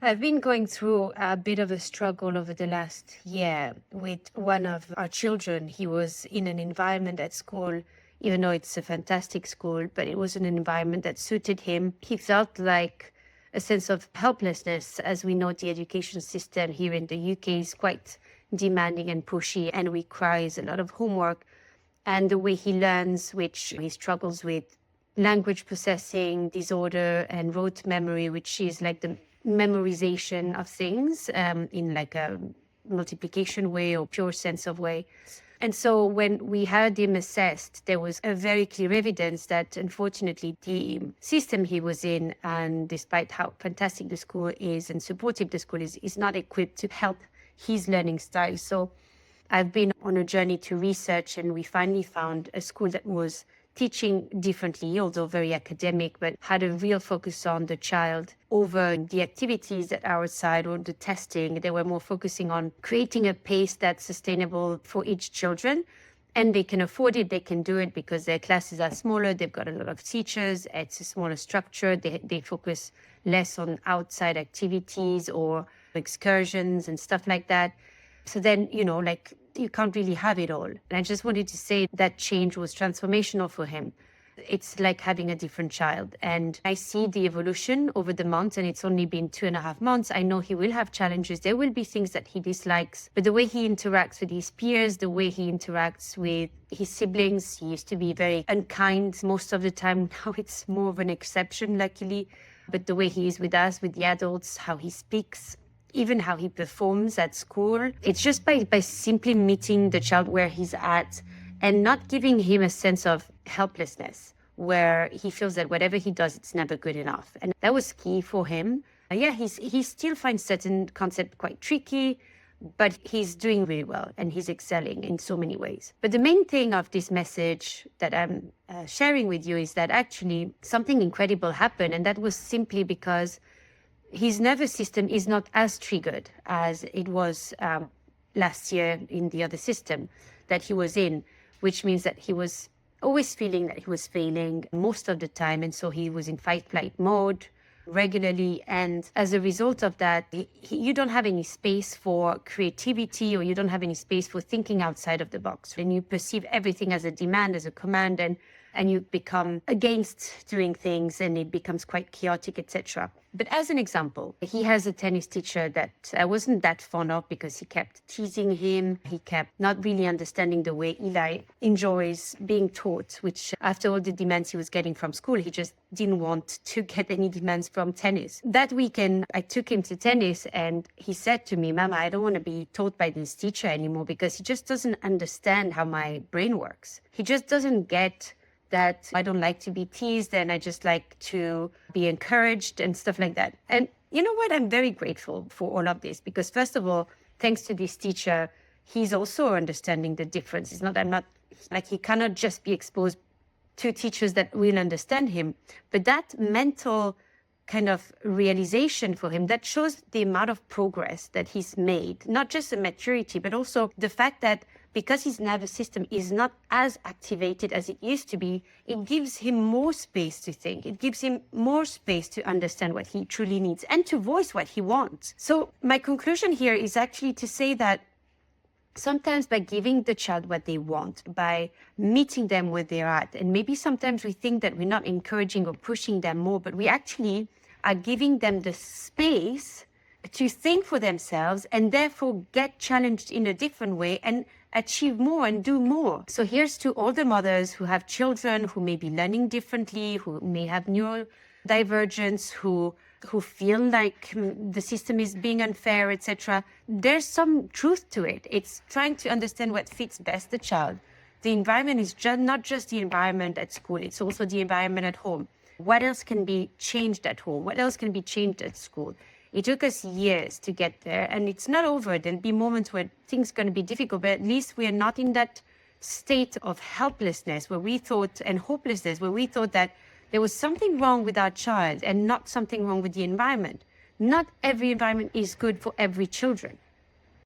I've been going through a bit of a struggle over the last year with one of our children. He was in an environment at school, even though it's a fantastic school, but it was an environment that suited him. He felt like a sense of helplessness. As we know, the education system here in the UK is quite demanding and pushy and requires a lot of homework. And the way he learns, which he struggles with language processing disorder and rote memory, which is like the memorization of things in like a multiplication way or pure sense of way. And so when we had him assessed, there was a very clear evidence that unfortunately the system he was in, and despite how fantastic the school is and supportive the school is not equipped to help his learning style. So I've been on a journey to research, and we finally found a school that was teaching differently, although very academic, but had a real focus on the child over the activities that are outside or the testing. They were more focusing on creating a pace that's sustainable for each children. And they can afford it, they can do it because their classes are smaller, they've got a lot of teachers, it's a smaller structure, they focus less on outside activities or excursions and stuff like that. So then, like you can't really have it all. And I just wanted to say that change was transformational for him. It's like having a different child. And I see the evolution over the months, and it's only been 2.5 months. I know he will have challenges. There will be things that he dislikes, but the way he interacts with his peers, the way he interacts with his siblings, he used to be very unkind most of the time. Now it's more of an exception, luckily. But the way he is with us, with the adults, how he speaks, even how he performs at school. It's just by simply meeting the child where he's at and not giving him a sense of helplessness where he feels that whatever he does, it's never good enough. And that was key for him. He still finds certain concepts quite tricky, but he's doing really well and he's excelling in so many ways. But the main thing of this message that I'm sharing with you is that actually something incredible happened. And that was simply because his nervous system is not as triggered as it was last year in the other system that he was in, which means that he was always feeling that he was failing most of the time. And so he was in fight-flight mode regularly. And as a result of that, you don't have any space for creativity, or you don't have any space for thinking outside of the box. And you perceive everything as a demand, as a command, and you become against doing things, and it becomes quite chaotic, etc. But as an example, he has a tennis teacher that I wasn't that fond of because he kept teasing him. He kept not really understanding the way Eli enjoys being taught, which after all the demands he was getting from school, he just didn't want to get any demands from tennis. That weekend, I took him to tennis and he said to me, "Mama, I don't want to be taught by this teacher anymore because he just doesn't understand how my brain works. He just doesn't get that I don't like to be teased and I just like to be encouraged and stuff like that." And you know what? I'm very grateful for all of this because first of all, thanks to this teacher, he's also understanding the difference. I'm not like he cannot just be exposed to teachers that will understand him. But that mental kind of realization for him, that shows the amount of progress that he's made, not just the maturity, but also the fact that because his nervous system is not as activated as it used to be, it gives him more space to think. It gives him more space to understand what he truly needs and to voice what he wants. So my conclusion here is actually to say that sometimes by giving the child what they want, by meeting them where they're at, and maybe sometimes we think that we're not encouraging or pushing them more, but we actually are giving them the space to think for themselves and therefore get challenged in a different way and achieve more and do more. So here's to all the mothers who have children who may be learning differently, who may have neurodivergence, who feel like the system is being unfair, etc. There's some truth to it. It's trying to understand what fits best the child. The environment is not just the environment at school, it's also the environment at home. What else can be changed at home? What else can be changed at school? It took us years to get there, and it's not over. There'll be moments where things are going to be difficult, but at least we are not in that state of helplessness and hopelessness, where we thought that there was something wrong with our child and not something wrong with the environment. Not every environment is good for every children.